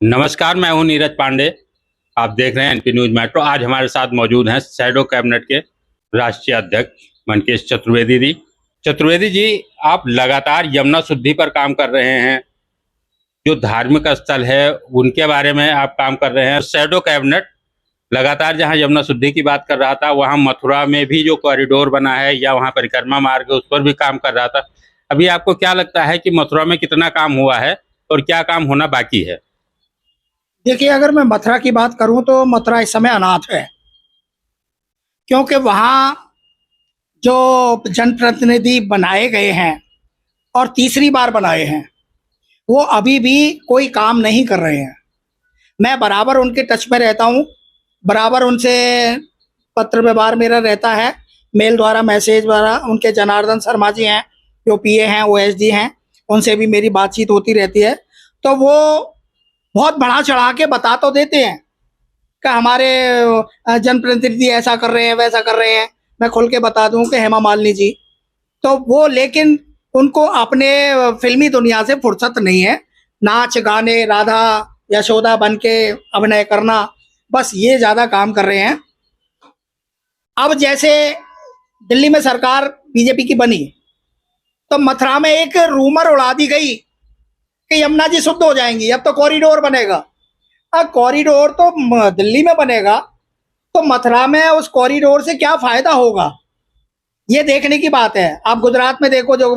नमस्कार, मैं हूं नीरज पांडे। आप देख रहे हैं एनपी न्यूज मेट्रो। आज हमारे साथ मौजूद हैं शैडो कैबिनेट के राष्ट्रीय अध्यक्ष मनकेश चतुर्वेदी जी। चतुर्वेदी जी, आप लगातार यमुना शुद्धि पर काम कर रहे हैं, जो धार्मिक स्थल है उनके बारे में आप काम कर रहे हैं। शैडो कैबिनेट लगातार जहां यमुना शुद्धि की बात कर रहा था, वहां मथुरा में भी जो कॉरिडोर बना है या वहां परिक्रमा मार्ग है, उस पर भी काम कर रहा था। अभी आपको क्या लगता है कि मथुरा में कितना काम हुआ है और क्या काम होना बाकी है? देखिए, अगर मैं मथुरा की बात करूं तो मथुरा इस समय अनाथ है, क्योंकि वहाँ जो जनप्रतिनिधि बनाए गए हैं और तीसरी बार बनाए हैं, वो अभी भी कोई काम नहीं कर रहे हैं। मैं बराबर उनके टच में रहता हूँ, बराबर उनसे पत्र व्यवहार मेरा रहता है, मेल द्वारा, मैसेज द्वारा। उनके जनार्दन शर्मा जी हैं, जो पीए हैं, ओएसडी हैं, उनसे भी मेरी बातचीत होती रहती है। तो वो बहुत बढ़ा चढ़ा के बता तो देते हैं कि हमारे जनप्रतिनिधि ऐसा कर रहे हैं, वैसा कर रहे हैं। मैं खुल के बता दूं कि हेमा मालिनी जी, तो वो, लेकिन उनको अपने फिल्मी दुनिया से फुर्सत नहीं है। नाच गाने, राधा यशोदा बन के अभिनय करना, बस ये ज़्यादा काम कर रहे हैं। अब जैसे दिल्ली में सरकार बीजेपी की बनी, तो मथुरा में एक रूमर उड़ा दी गई कि यमुना जी शुद्ध हो जाएंगी, अब तो कॉरिडोर बनेगा। अब कॉरिडोर तो दिल्ली में बनेगा, तो मथुरा में उस कॉरिडोर से क्या फायदा होगा, ये देखने की बात है। आप गुजरात में देखो, जो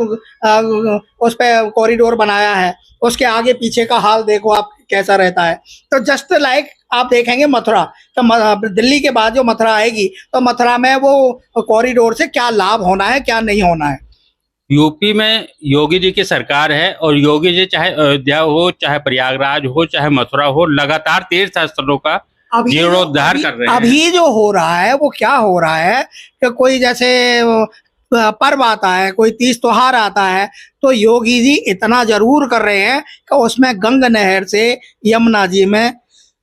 उस पे कॉरिडोर बनाया है, उसके आगे पीछे का हाल देखो आप कैसा रहता है। तो जस्ट लाइक आप देखेंगे मथुरा, तो दिल्ली के बाद जो मथुरा आएगी, तो मथुरा में वो कॉरिडोर से क्या लाभ होना है, क्या नहीं होना है। यूपी में योगी जी की सरकार है और योगी जी चाहे अयोध्या हो, चाहे प्रयागराज हो, चाहे मथुरा हो, लगातार तीर्थ स्थलों का जीर्णोद्धार कर रहे हैं। अभी जो हो रहा है वो क्या हो रहा है कि कोई जैसे पर्व आता है, कोई तीज त्योहार आता है, तो योगी जी इतना जरूर कर रहे हैं कि उसमें गंग नहर से यमुना जी में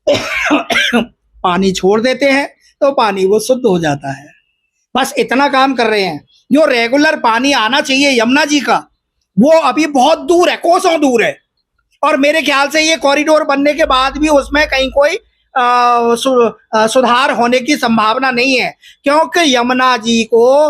पानी छोड़ देते हैं, तो पानी वो शुद्ध हो जाता है। बस इतना काम कर रहे हैं। जो रेगुलर पानी आना चाहिए यमुना जी का, वो अभी बहुत दूर है, कोसों दूर है। और मेरे ख्याल से ये कॉरिडोर बनने के बाद भी उसमें कहीं कोई सुधार होने की संभावना नहीं है, क्योंकि यमुना जी को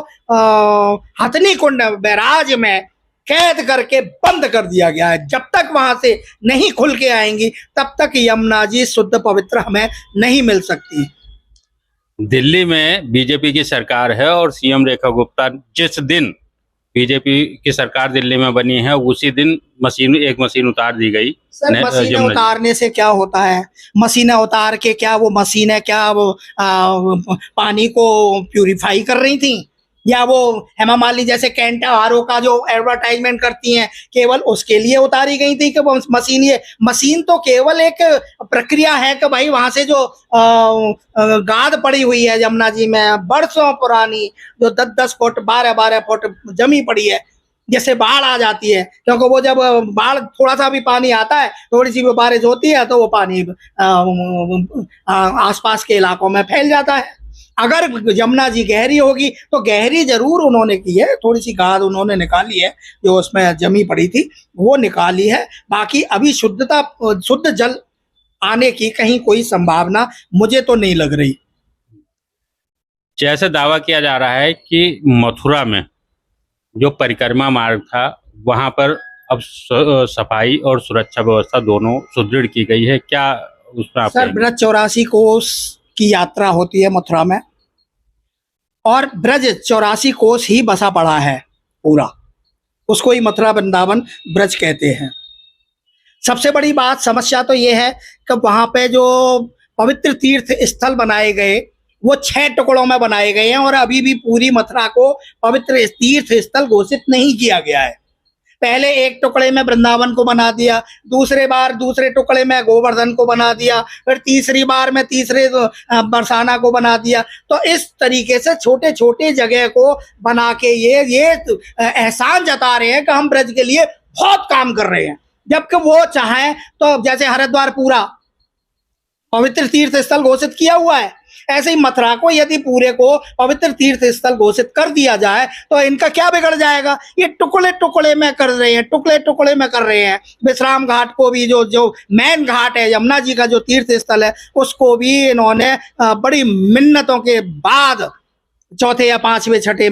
हथनी कुंड बैराज में कैद करके बंद कर दिया गया है। जब तक वहां से नहीं खुल के आएंगी, तब तक यमुना जी शुद्ध पवित्र हमें नहीं मिल सकती। दिल्ली में बीजेपी की सरकार है और सीएम रेखा गुप्ता, जिस दिन बीजेपी की सरकार दिल्ली में बनी है, उसी दिन एक मशीन उतार दी गई। सर, मशीनें उतारने से क्या होता है? मशीनें उतार के क्या वो मशीनें क्या वो पानी को प्यूरिफाई कर रही थी, या वो हेमा मालिनी जैसे कैंट आरओ का जो एडवर्टाइजमेंट करती हैं, केवल उसके लिए उतारी गई थी कि वो मशीन? ये मशीन तो केवल एक प्रक्रिया है कि भाई वहां से जो गाद पड़ी हुई है यमुना जी में, बरसों पुरानी, जो 10-10 फुट 12-12 फुट जमी पड़ी है, जैसे बाढ़ आ जाती है, क्योंकि वो जब बाढ़, थोड़ा सा भी पानी आता है, थोड़ी सी भी बारिश होती है, तो वो पानी आसपास के इलाकों में फैल जाता है। अगर यमुना जी गहरी होगी, तो गहरी जरूर उन्होंने की है, थोड़ी सी गाद उन्होंने निकाली है, जो उसमें जमी पड़ी थी वो निकाली है। बाकी अभी शुद्ध जल आने की कहीं कोई संभावना मुझे तो नहीं लग रही। जैसे दावा किया जा रहा है कि मथुरा में जो परिक्रमा मार्ग था, वहां पर अब सफाई और सुरक्षा व्यवस्था दोनों सुदृढ़ की गई है, क्या उसमें? सर, ब्रज 84 कोस की यात्रा होती है मथुरा में, और ब्रज 84 कोस ही बसा पड़ा है पूरा, उसको ही मथुरा वृंदावन ब्रज कहते हैं। सबसे बड़ी बात, समस्या तो ये है कि वहां पे जो पवित्र तीर्थ स्थल बनाए गए, वो 6 टुकड़ों में बनाए गए हैं, और अभी भी पूरी मथुरा को पवित्र तीर्थ स्थल घोषित नहीं किया गया है। पहले एक टुकड़े में वृंदावन को बना दिया, दूसरे टुकड़े में गोवर्धन को बना दिया, फिर तीसरी बार में तीसरे बरसाना को बना दिया। तो इस तरीके से छोटे छोटे जगह को बना के ये एहसान जता रहे हैं कि हम ब्रज के लिए बहुत काम कर रहे हैं, जबकि वो चाहें तो जैसे हरिद्वार पूरा पवित्र तीर्थ स्थल घोषित किया हुआ है, ऐसे ही मथुरा को यदि पूरे को पवित्र तीर्थ स्थल घोषित कर दिया जाए तो इनका क्या बिगड़ जाएगा। ये टुकड़े टुकड़े में कर रहे हैं, टुकड़े टुकड़े में कर रहे हैं। विश्राम घाट को भी जो मेन घाट है, यमुना जी का जो तीर्थ स्थल है, उसको भी इन्होंने बड़ी मिन्नतों के बाद चौथे या पांचवें छठे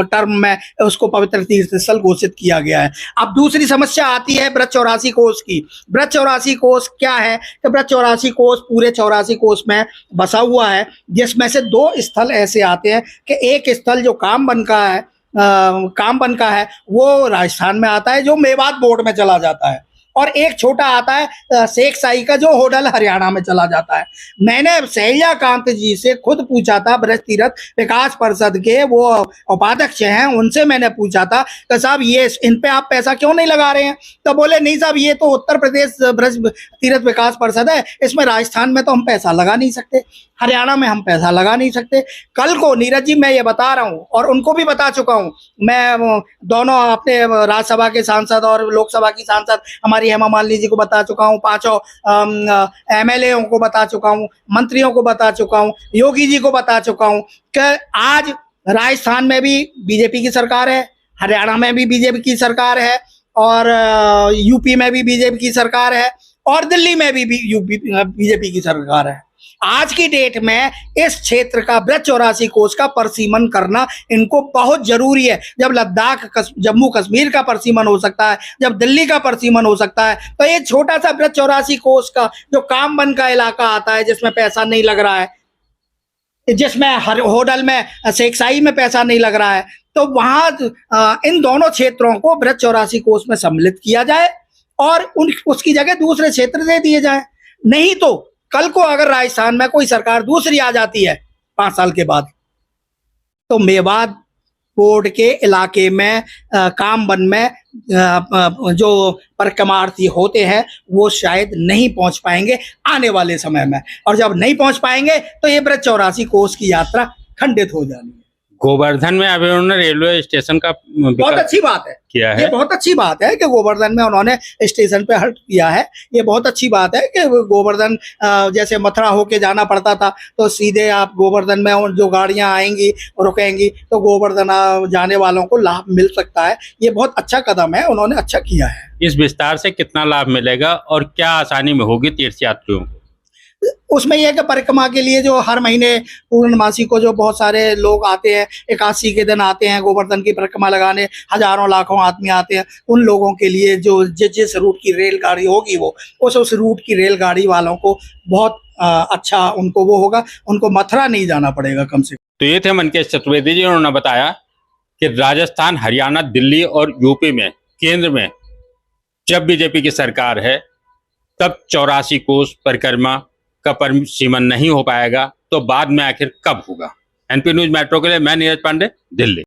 टर्म में उसको पवित्र तीर्थ स्थल घोषित किया गया है। अब दूसरी समस्या आती है ब्रज 84 कोष की। ब्रज 84 कोष क्या है कि ब्रज 84 कोष पूरे 84 कोष में बसा हुआ है, जिसमें से 2 स्थल ऐसे आते हैं कि एक स्थल जो कामबन का है वो राजस्थान में आता है, जो मेवात बोर्ड में चला जाता है, और एक छोटा आता है शेख साई का, जो होडल हरियाणा में चला जाता है। मैंने सैया कांत जी से खुद पूछा था, ब्रज तीर्थ विकास परिषद के वो उपाध्यक्ष हैं, उनसे मैंने पूछा था कि साहब ये इन पे आप पैसा क्यों नहीं लगा रहे हैं। तो बोले नहीं साहब, ये तो उत्तर प्रदेश ब्रज तीर्थ विकास परिषद है, इसमें राजस्थान में तो हम पैसा लगा नहीं सकते, हरियाणा में हम पैसा लगा नहीं सकते। कल को नीरज जी मैं ये बता रहा हूँ और उनको भी बता चुका हूँ, मैं दोनों अपने राज्यसभा के सांसद और लोकसभा की सांसद हमारी हेमा मालिनी जी को बता चुका हूँ, 5 MLA को बता चुका हूँ, मंत्रियों को बता चुका हूँ, योगी जी को बता चुका हूँ कि आज राजस्थान में भी बीजेपी की सरकार है, हरियाणा में भी बीजेपी की सरकार है, और यूपी में भी बीजेपी की सरकार है, और दिल्ली में भी बीजेपी की सरकार है। आज की डेट में इस क्षेत्र का ब्रज 84 कोष का परिसीमन करना इनको बहुत जरूरी है। जब लद्दाख जम्मू कश्मीर का परिसीमन हो सकता है, जब दिल्ली का परिसीमन हो सकता है, तो ये छोटा सा ब्रज 84 कोष का जो कामबन का इलाका आता है, जिसमें पैसा नहीं लग रहा है, जिसमें होडल में शेखशाही में पैसा नहीं लग रहा है, तो वहां इन दोनों क्षेत्रों को ब्रज 84 कोष में सम्मिलित किया जाए और उसकी जगह दूसरे क्षेत्र दे दिए जाए। नहीं तो कल को अगर राजस्थान में कोई सरकार दूसरी आ जाती है 5 साल के बाद, तो मेवात बोर्ड के इलाके में कामबन में जो परिक्रमार्थी होते हैं वो शायद नहीं पहुंच पाएंगे आने वाले समय में, और जब नहीं पहुंच पाएंगे तो ये ब्रज 84 कोष की यात्रा खंडित हो जानी है। गोवर्धन में अभी उन्होंने रेलवे स्टेशन का बहुत अच्छी बात है किया है। ये बहुत अच्छी बात है कि गोवर्धन में उन्होंने स्टेशन पे हल्ट किया है। ये बहुत अच्छी बात है कि गोवर्धन जैसे मथुरा होके जाना पड़ता था, तो सीधे आप गोवर्धन में जो गाड़ियां आएंगी रुकेंगी तो गोवर्धन जाने वालों को लाभ मिल सकता है। ये बहुत अच्छा कदम है, उन्होंने अच्छा किया है। इस विस्तार से कितना लाभ मिलेगा और क्या आसानी में होगी तीर्थ यात्रियों को? उसमें यह है कि परिक्रमा के लिए जो हर महीने पूर्णमासी को जो बहुत सारे लोग आते हैं, 81 के दिन आते हैं गोवर्धन की परिक्रमा लगाने, हजारों लाखों आदमी आते हैं, उन लोगों के लिए जो जिस रूट की रेलगाड़ी होगी वो उस रूट की रेलगाड़ी वालों को बहुत अच्छा उनको वो होगा, उनको मथुरा नहीं जाना पड़ेगा कम से कम। तो ये थे मनकेश चतुर्वेदी जी। उन्होंने बताया कि राजस्थान, हरियाणा, दिल्ली और यूपी में केंद्र में जब बीजेपी की सरकार है तब 84 कोष परिक्रमा का परिसीमन नहीं हो पाएगा, तो बाद में आखिर कब होगा? एनपी न्यूज मेट्रो के लिए मैं नीरज पांडे, दिल्ली।